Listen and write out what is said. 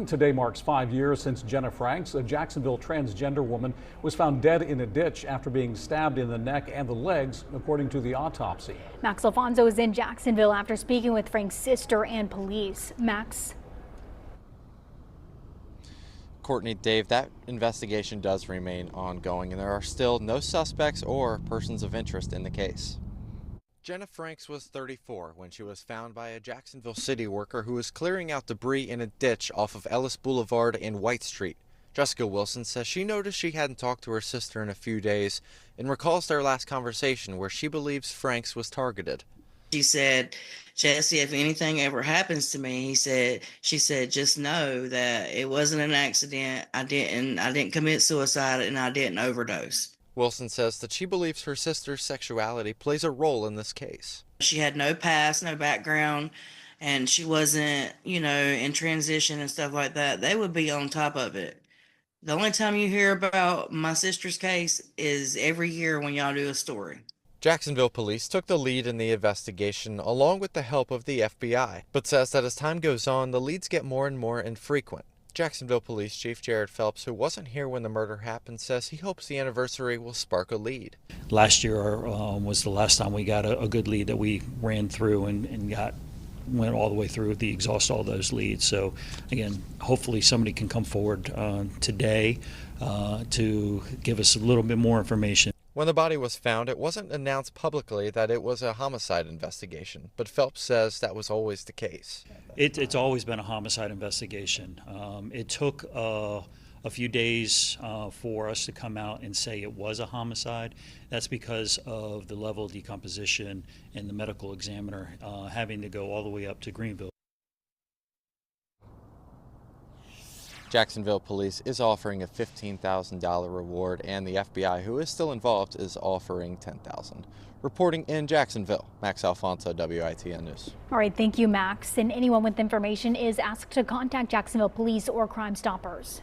Today marks 5 years since Jenna Franks, a Jacksonville transgender woman, was found dead in a ditch after being stabbed in the neck and the legs, according to the autopsy. Max Alfonso is in Jacksonville after speaking with Frank's sister and police. Max. Courtney, Dave, that investigation does remain ongoing, and there are still no suspects or persons of interest in the case. Jenna Franks was 34 when she was found by a Jacksonville city worker who was clearing out debris in a ditch off of Ellis Boulevard and White Street. Jessica Wilson says she noticed she hadn't talked to her sister in a few days and recalls their last conversation where she believes Franks was targeted. She said, "Jesse, if anything ever happens to me," she said, "just know that it wasn't an accident. I didn't commit suicide and I didn't overdose." Wilson says that she believes her sister's sexuality plays a role in this case. She had no past, no background, and she wasn't, in transition and stuff like that. They would be on top of it. The only time you hear about my sister's case is every year when y'all do a story. Jacksonville police took the lead in the investigation along with the help of the FBI, but says that as time goes on, the leads get more and more infrequent. Jacksonville Police Chief Jared Phelps, who wasn't here when the murder happened, says he hopes the anniversary will spark a lead. Last year was the last time we got a good lead that we ran through and went all the way through the exhaust all those leads. So again, hopefully somebody can come forward today to give us a little bit more information. When the body was found, it wasn't announced publicly that it was a homicide investigation, but Phelps says that was always the case. It's always been a homicide investigation. It took a few days for us to come out and say it was a homicide. That's because of the level of decomposition and the medical examiner having to go all the way up to Greenville. Jacksonville Police is offering a $15,000 reward, and the FBI, who is still involved, is offering $10,000. Reporting in Jacksonville, Max Alfonso, WITN News. All right, thank you, Max. And anyone with information is asked to contact Jacksonville Police or Crime Stoppers.